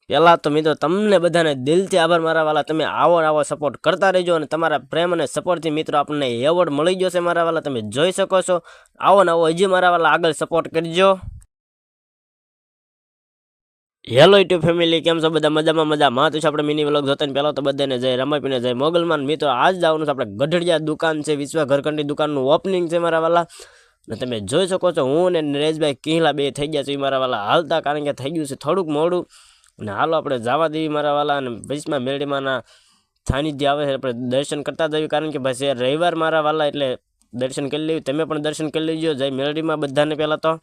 પહેલાં તો મિત્રો તમને બધાને દિલથી આભાર મારા વાલા, તમે આવો સપોર્ટ કરતા રહેજો અને તમારા પ્રેમ અને સપોર્ટથી મિત્રો આપણને એવોર્ડ મળી જશે મારા વાલા, તમે જોઈ શકો છો. આવો હજી મારા વાલા આગળ સપોર્ટ કરજો. હેલો યુટ્યુબ ફેમિલી, કેમ છો બધા? મજામાં તો આપણે મિની વ્લોગ જોતા ને પહેલાં તો બધાને જય રમાપીને જય મોગલમાન. મિત્રો આજ જવાનું છે આપણે ગઢડિયા દુકાન છે, વિશ્વ ઘરકંડી દુકાનનું ઓપનિંગ છે મારા વાલા, અને તમે જોઈ શકો છો હું ને નરેશભાઈ કિહલા બે થઈ ગયા છે મારા વાલા હાલતા, કારણ કે થઈ ગયું છે થોડુંક મોડું. અને હાલો આપણે જવા દેવી મારા વાલા, અને ભીષ્મા મેળીમાંના સાનિધ્ય આવે છે આપણે દર્શન કરતા જઈએ, કારણ કે ભાઈ રવિવાર મારા વાલા એટલે દર્શન કરી લેવી. તમે પણ દર્શન કરી લેજો જય મેળીમાં બધાને. પહેલાં તો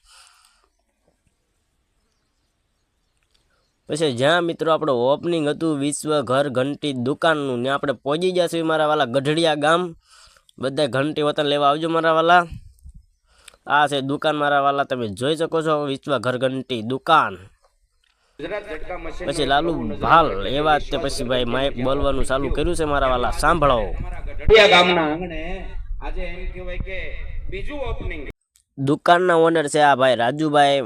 પછી જ્યાં મિત્રો આપણું ઓપનિંગ હતું વિશ્વ ઘર ઘંટી દુકાનનું, ને આપણે પહોંચી ગયા છીએ મારા વાલા ગઢડિયા ગામ. બધા ઘંટી વતન લેવા આવજો મારા વાલા. આ છે દુકાન મારા વાલા, તમે જોઈ શકો છો વિશ્વ ઘર ઘંટી દુકાન. પછી લાલુ ભાલ એ વાત તે પછી ભાઈ માઇક બોલવાનું ચાલુ કર્યું છે મારા વાલા, સાંભળો. દુકાનના ઓનર છે આ ભાઈ રાજુભાઈ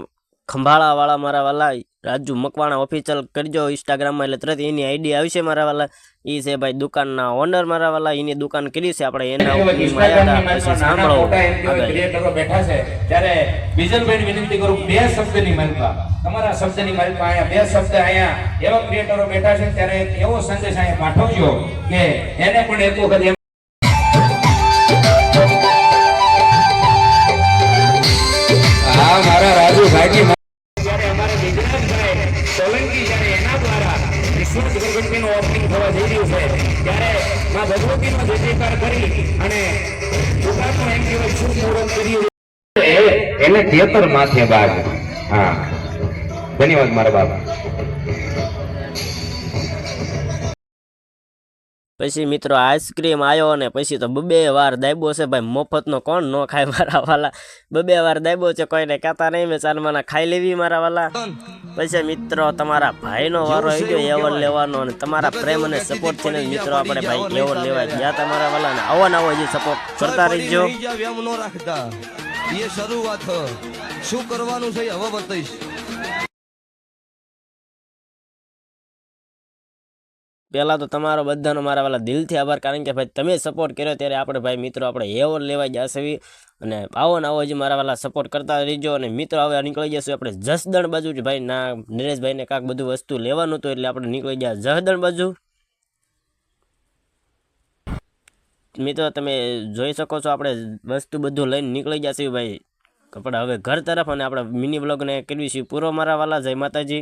ખંભાળા વાળા મારા વાલા, રાજુ મકવાણા ઓફિશિયલ કરજો ઇન્સ્ટાગ્રામમાં, એટલે તરત એની આઈડી આવશે મારા વાલા. એ છે ભાઈ દુકાનના ઓનર મારા વાલા, એની દુકાન કરી છે આપણે એના સાંભળો. બેઠા છે ત્યારે બીજલભાઈ વિનંતી કરું, બે શબ્દની માલિકા, તમારા શબ્દની માલિકા અહીંયા બે શબ્દ અહીંયા એવા ક્રિએટરો બેઠા છે, ત્યારે એવો સંદેશ અહીંયા પાઠવજો કે એને પણ એક વખત મારા રાજુભાઈ જ્યારે અમારે વિજયભાઈ સોલંકી જ્યારે એના દ્વારા વિશ્વ ઘરઘંટીનું ઓપનિંગ થવા જઈ રહ્યું છે, ત્યારે માં ભગવતીનો જય જયકાર કરી અને દુકાનનું એમ કહેવાય શુભ મુહૂર્ત કર્યું એને 73 માથે બાગ. હા, ધન્યવાદ મારા બાબા. પછી મિત્રો આઈસ્ક્રીમ આવ્યો, અને પછી તો બે વાર દાયબો છે ભાઈ, મફતનો કોણ ન ખાય મારા વાલા. બે વાર દાયબો છે, કોઈને કહેતા નહીં, મેં ચાલમાના ખાઈ લેવી મારા વાલા. પછી મિત્રો તમારા ભાઈનો વારો આવી ગયો એવોર્ડ લેવાનો, અને તમારા પ્રેમ અને સપોર્ટ છે ને મિત્રો આપણે ભાઈ એવોર્ડ લેવા ગયા તમારા વાલા, અને આવો હજી સપોર્ટ કરતા રહીજો. શરૂઆત શું કરવાનું છે હવે બતાવીશ. પહેલાં તો તમારો બધાનો મારા વાલા દિલથી આભાર, કારણ કે ભાઈ તમે સપોર્ટ કર્યો ત્યારે આપણે ભાઈ મિત્રો આપણે એવોર્ડ લેવા જશે. અને આવો હજી મારા વાલા સપોર્ટ કરતા રહીજો. અને મિત્રો હવે નીકળી જશું આપણે જસદણ બાજુ જ ભાઈ, ના નરેશભાઈને કાંક બધું વસ્તુ લેવાનું હતું એટલે આપણે નીકળી ગયા જસદણ બાજુ. મિત્રો તમે જોઈ શકો છો આપણે વસ્તુ બધું લઈને નીકળી જશે ભાઈ કપડા હવે ઘર તરફ, અને આપણે મિની બ્લોગને કરવી છે પૂરો મારા વાલા. જય માતાજી.